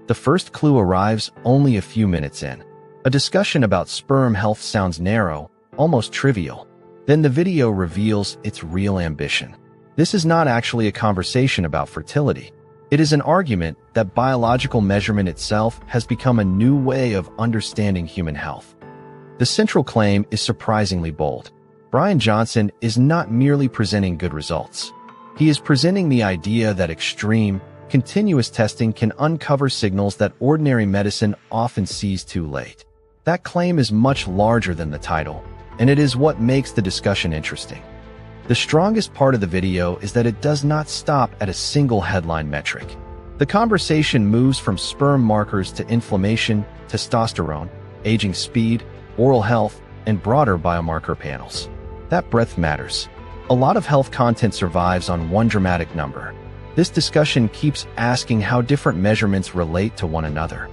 The first clue arrives only a few minutes in. A discussion about sperm health sounds narrow, almost trivial. Then the video reveals its real ambition. This is not actually a conversation about fertility. It is an argument that biological measurement itself has become a new way of understanding human health. The central claim is surprisingly bold. Bryan Johnson is not merely presenting good results. He is presenting the idea that extreme, continuous testing can uncover signals that ordinary medicine often sees too late. That claim is much larger than the title, and it is what makes the discussion interesting. The strongest part of the video is that it does not stop at a single headline metric. The conversation moves from sperm markers to inflammation, testosterone, aging speed, oral health, and broader biomarker panels. That breadth matters. A lot of health content survives on one dramatic number. This discussion keeps asking how different measurements relate to one another.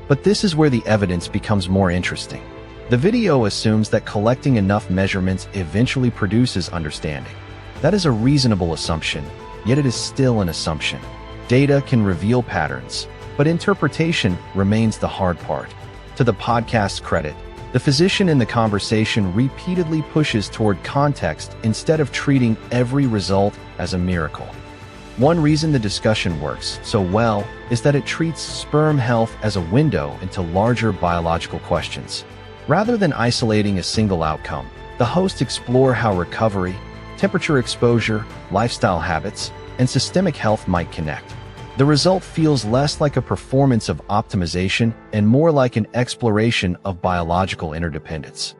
But this is where the evidence becomes more interesting. The video assumes that collecting enough measurements eventually produces understanding. That is a reasonable assumption, yet it is still an assumption. Data can reveal patterns, but interpretation remains the hard part. To the podcast's credit, the physician in the conversation repeatedly pushes toward context instead of treating every result as a miracle. One reason the discussion works so well is that it treats sperm health as a window into larger biological questions. Rather than isolating a single outcome, the hosts explore how recovery, temperature exposure, lifestyle habits, and systemic health might connect. The result feels less like a performance of optimization and more like an exploration of biological interdependence.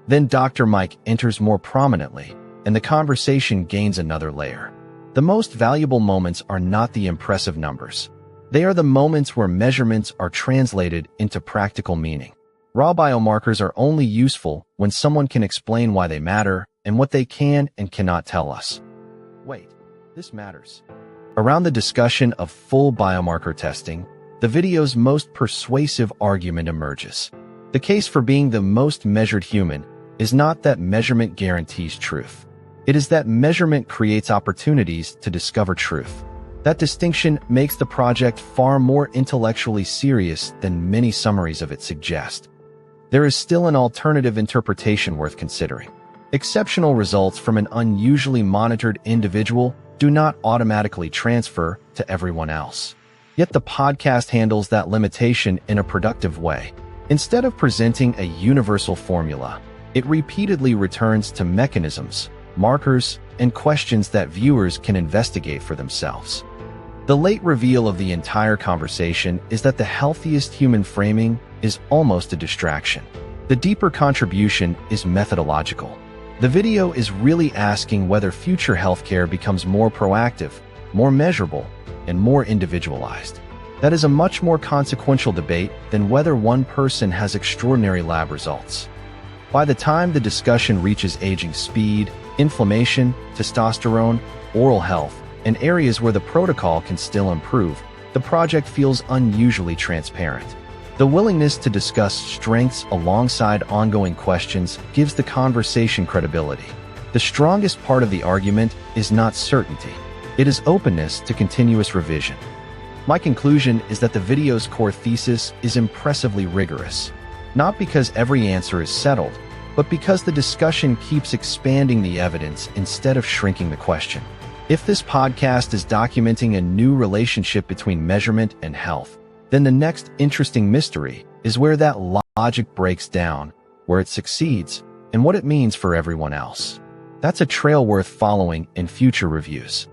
Then Dr. Mike enters more prominently, and the conversation gains another layer. The most valuable moments are not the impressive numbers. They are the moments where measurements are translated into practical meaning. Raw biomarkers are only useful when someone can explain why they matter and what they can and cannot tell us. Wait, this matters. Around the discussion of full biomarker testing, the video's most persuasive argument emerges. The case for being the most measured human is not that measurement guarantees truth. It is that measurement creates opportunities to discover truth. That distinction makes the project far more intellectually serious than many summaries of it suggest. There is still an alternative interpretation worth considering. Exceptional results from an unusually monitored individual do not automatically transfer to everyone else. Yet the podcast handles that limitation in a productive way. Instead of presenting a universal formula, it repeatedly returns to mechanisms, markers, and questions that viewers can investigate for themselves. The late reveal of the entire conversation is that the healthiest human framing is almost a distraction. The deeper contribution is methodological. The video is really asking whether future healthcare becomes more proactive, more measurable, and more individualized. That is a much more consequential debate than whether one person has extraordinary lab results. By the time the discussion reaches aging speed, inflammation, testosterone, oral health, and areas where the protocol can still improve, the project feels unusually transparent. The willingness to discuss strengths alongside ongoing questions gives the conversation credibility. The strongest part of the argument is not certainty. It is openness to continuous revision. My conclusion is that the video's core thesis is impressively rigorous, not because every answer is settled, but because the discussion keeps expanding the evidence instead of shrinking the question. If this podcast is documenting a new relationship between measurement and health, then the next interesting mystery is where that logic breaks down, where it succeeds, and what it means for everyone else. That's a trail worth following in future reviews.